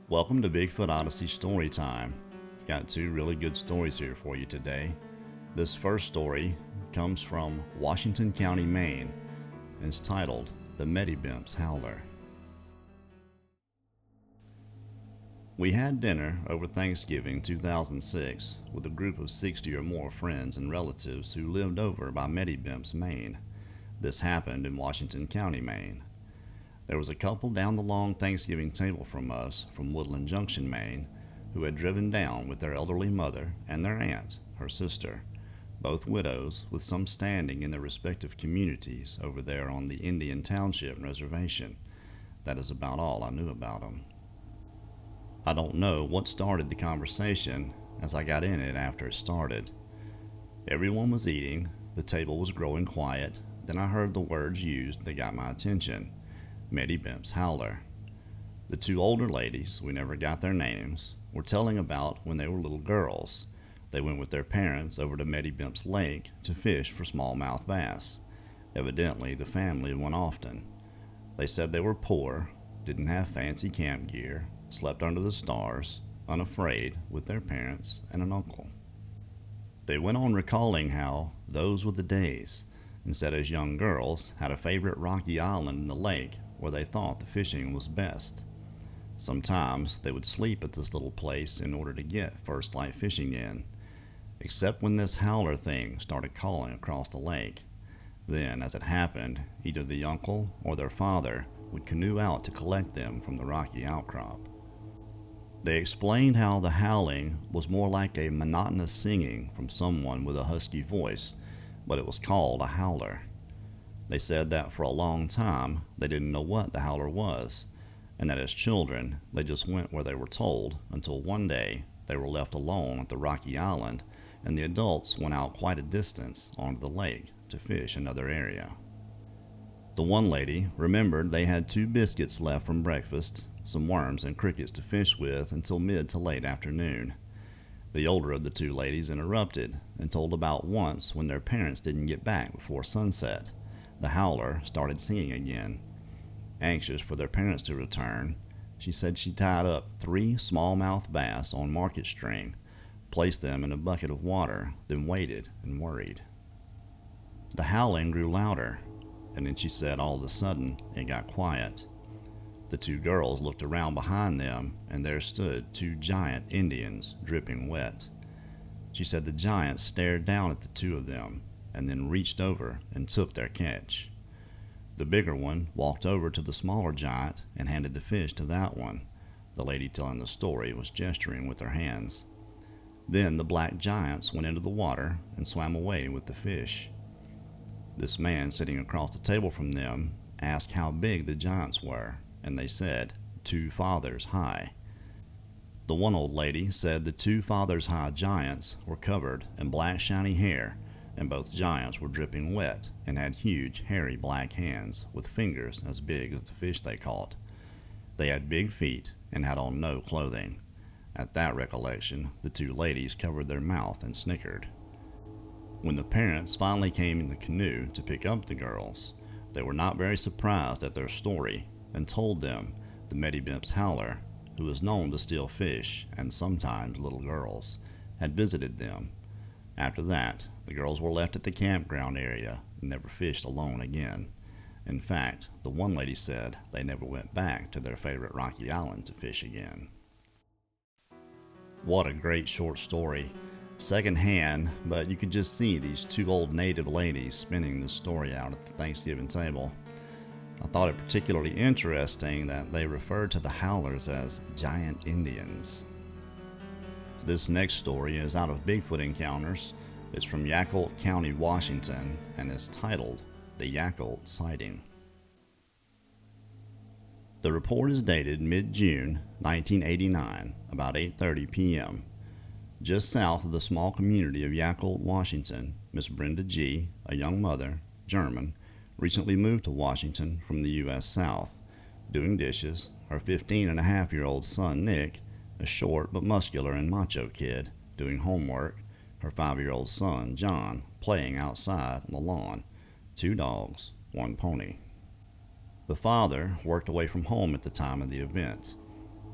Welcome to Bigfoot Odyssey story time. Got two really good stories here for you today. This first story comes from Washington County, Maine, and is titled The Meddybemps Howler. We had dinner over Thanksgiving 2006 with a group of 60 or more friends and relatives who lived over by Meddybemps, Maine. This happened in Washington County, Maine. There was a couple down the long Thanksgiving table from us from Woodland Junction, Maine, who had driven down with their elderly mother and their aunt, her sister, both widows with some standing in their respective communities over there on the Indian Township reservation. That is about all I knew about them. I don't know what started the conversation, as I got in it after it started. Everyone was eating, the table was growing quiet, then I heard the words used that got my attention. Meddybemps Howler. The two older ladies, we never got their names, were telling about when they were little girls. They went with their parents over to Meddybemps Lake to fish for smallmouth bass. Evidently, the family went often. They said they were poor, didn't have fancy camp gear, slept under the stars, unafraid, with their parents and an uncle. They went on recalling how those were the days, and said as young girls had a favorite rocky island in the lake where they thought the fishing was best. Sometimes they would sleep at this little place in order to get first light fishing in, except when this howler thing started calling across the lake. Then, as it happened, either the uncle or their father would canoe out to collect them from the rocky outcrop. They explained how the howling was more like a monotonous singing from someone with a husky voice, but it was called a howler. They said that for a long time they didn't know what the howler was, and that as children they just went where they were told until one day they were left alone at the rocky island and the adults went out quite a distance onto the lake to fish another area. The one lady remembered they had 2 biscuits left from breakfast, some worms and crickets to fish with until mid to late afternoon. The older of the 2 ladies interrupted and told about once when their parents didn't get back before sunset. The howler started singing again. Anxious for their parents to return, she said she tied up 3 smallmouth bass on market string, placed them in a bucket of water, then waited and worried. The howling grew louder, and then she said all of a sudden it got quiet. The 2 girls looked around behind them, and there stood 2 giant Indians, dripping wet. She said the giants stared down at the 2 of them, and then reached over and took their catch. The bigger one walked over to the smaller giant and handed the fish to that one. The lady telling the story was gesturing with her hands. Then the black giants went into the water and swam away with the fish. This man sitting across the table from them asked how big the giants were, and they said 2 fathers high. The one old lady said the 2 fathers high giants were covered in black shiny hair, and both giants were dripping wet and had huge hairy black hands with fingers as big as the fish they caught. They had big feet and had on no clothing. At that recollection, the 2 ladies covered their mouth and snickered. When the parents finally came in the canoe to pick up the girls, they were not very surprised at their story and told them the Meddybemps Howler, who was known to steal fish and sometimes little girls, had visited them. After that, the girls were left at the campground area and never fished alone again. In fact, the one lady said they never went back to their favorite rocky island to fish again. What a great short story. Second hand, but you could just see these 2 old native ladies spinning this story out at the Thanksgiving table. I thought it particularly interesting that they referred to the howlers as giant Indians. This next story is out of Bigfoot Encounters. It's from Yakult County, Washington, and is titled The Yakult Sighting. The report is dated mid-June 1989, about 8:30 p.m. Just south of the small community of Yacolt, Washington, Miss Brenda G., a young mother, German, recently moved to Washington from the U.S. South. Doing dishes, her 15-and-a-half-year-old son Nick, a short but muscular and macho kid, doing homework, her 5-year-old son John playing outside on the lawn, 2 dogs, 1 pony. The father worked away from home at the time of the event.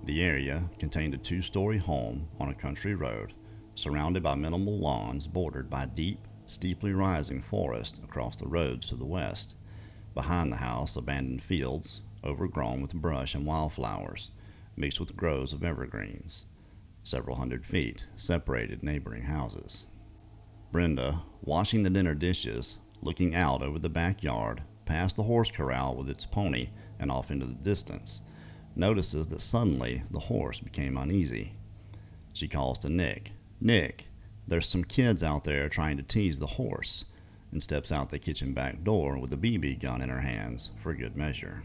The area contained a 2-story home on a country road, surrounded by minimal lawns bordered by deep, steeply rising forest across the roads to the west. Behind the house, abandoned fields, overgrown with brush and wildflowers, mixed with groves of evergreens. Several hundred feet separated neighboring houses. Brenda, washing the dinner dishes, looking out over the backyard, past the horse corral with its pony and off into the distance, notices that suddenly the horse became uneasy. She calls to Nick. "Nick, there's some kids out there trying to tease the horse," and steps out the kitchen back door with a BB gun in her hands for good measure.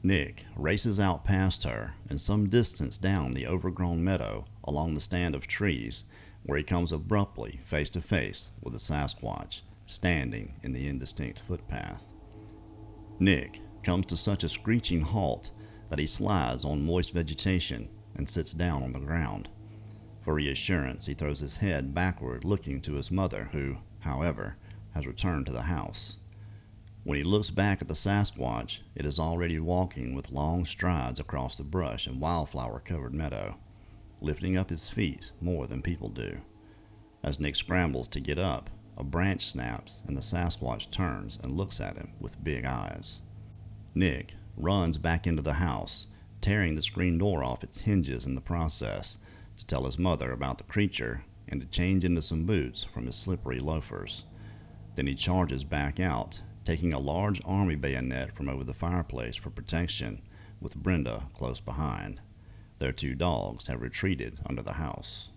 Nick races out past her and some distance down the overgrown meadow along the stand of trees, where he comes abruptly face to face with a Sasquatch standing in the indistinct footpath. Nick comes to such a screeching halt that he slides on moist vegetation and sits down on the ground. For reassurance, he throws his head backward, looking to his mother, who, however, has returned to the house. When he looks back at the Sasquatch, it is already walking with long strides across the brush and wildflower-covered meadow, lifting up his feet more than people do. As Nick scrambles to get up, a branch snaps and the Sasquatch turns and looks at him with big eyes. Nick runs back into the house, tearing the screen door off its hinges in the process, to tell his mother about the creature and to change into some boots from his slippery loafers. Then he charges back out, taking a large army bayonet from over the fireplace for protection, with Brenda close behind. Their 2 dogs have retreated under the house.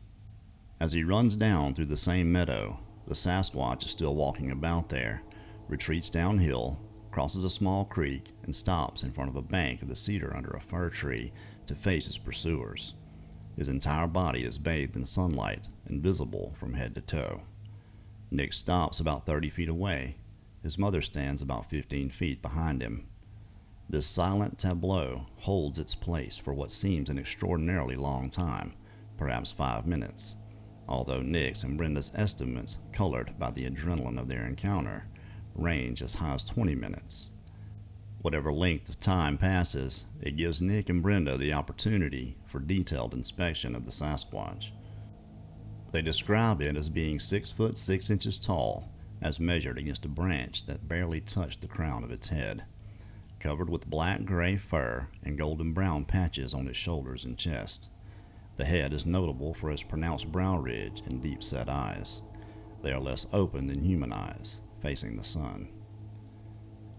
As he runs down through the same meadow, the Sasquatch is still walking about there, retreats downhill, crosses a small creek, and stops in front of a bank of the cedar under a fir tree to face his pursuers. His entire body is bathed in sunlight and visible from head to toe. Nick stops about 30 feet away. His mother stands about 15 feet behind him. This silent tableau holds its place for what seems an extraordinarily long time, perhaps 5 minutes, although Nick's and Brenda's estimates, colored by the adrenaline of their encounter, range as high as 20 minutes. Whatever length of time passes, it gives Nick and Brenda the opportunity for detailed inspection of the Sasquatch. They describe it as being 6 foot 6 inches tall, as measured against a branch that barely touched the crown of its head, covered with black-gray fur and golden-brown patches on its shoulders and chest. The head is notable for its pronounced brow ridge and deep-set eyes. They are less open than human eyes, facing the sun.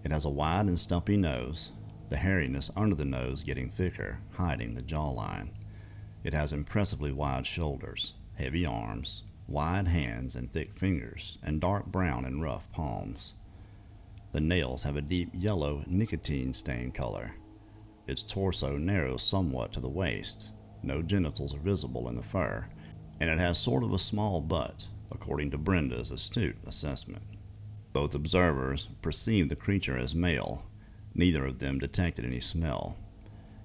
It has a wide and stumpy nose, the hairiness under the nose getting thicker, hiding the jawline. It has impressively wide shoulders, heavy arms, wide hands and thick fingers, and dark brown and rough palms. The nails have a deep yellow nicotine-stained color. Its torso narrows somewhat to the waist, no genitals are visible in the fur, and it has sort of a small butt, according to Brenda's astute assessment. Both observers perceived the creature as male. Neither of them detected any smell.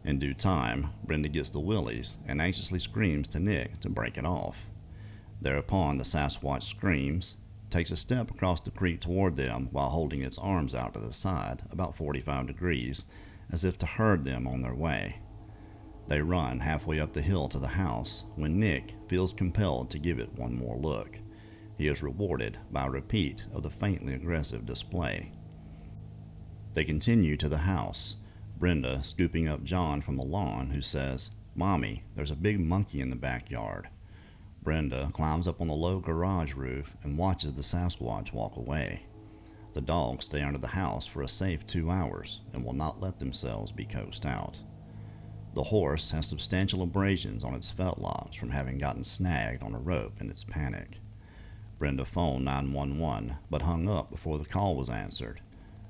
In due time, Brenda gets the willies and anxiously screams to Nick to break it off. Thereupon the Sasquatch screams, takes a step across the creek toward them while holding its arms out to the side, about 45 degrees, as if to herd them on their way. They run halfway up the hill to the house when Nick feels compelled to give it one more look. He is rewarded by a repeat of the faintly aggressive display. They continue to the house, Brenda scooping up John from the lawn, who says, "Mommy, there's a big monkey in the backyard." Brenda climbs up on the low garage roof and watches the Sasquatch walk away. The dogs stay under the house for a safe 2 hours and will not let themselves be coaxed out. The horse has substantial abrasions on its fetlocks from having gotten snagged on a rope in its panic. Brenda phoned 911, but hung up before the call was answered.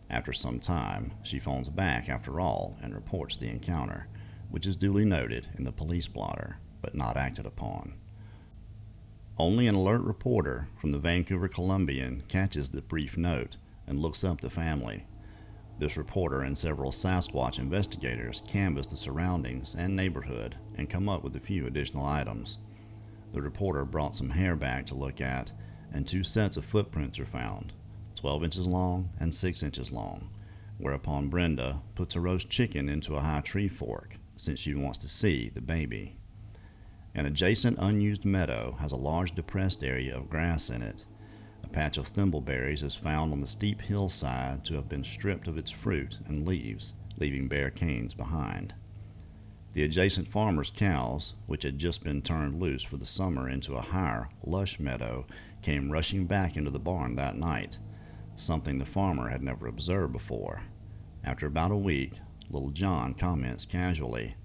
After some time, she phones back after all and reports the encounter, which is duly noted in the police blotter, but not acted upon. Only an alert reporter from the Vancouver Columbian catches the brief note and looks up the family. This reporter and several Sasquatch investigators canvass the surroundings and neighborhood and come up with a few additional items. The reporter brought some hair back to look at, and 2 sets of footprints are found, 12 inches long and 6 inches long, whereupon Brenda puts a roast chicken into a high tree fork, since she wants to see the baby. An adjacent unused meadow has a large depressed area of grass in it. A patch of thimbleberries is found on the steep hillside to have been stripped of its fruit and leaves, leaving bare canes behind. The adjacent farmer's cows, which had just been turned loose for the summer into a higher, lush meadow, came rushing back into the barn that night, something the farmer had never observed before. After about a week, little John comments casually,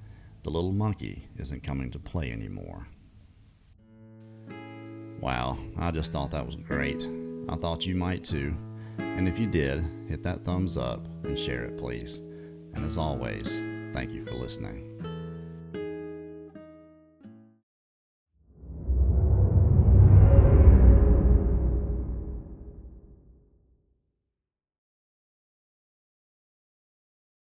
"The little monkey isn't coming to play anymore." Wow, I just thought that was great. I thought you might too. And if you did, hit that thumbs up and share it, please. And as always, thank you for listening.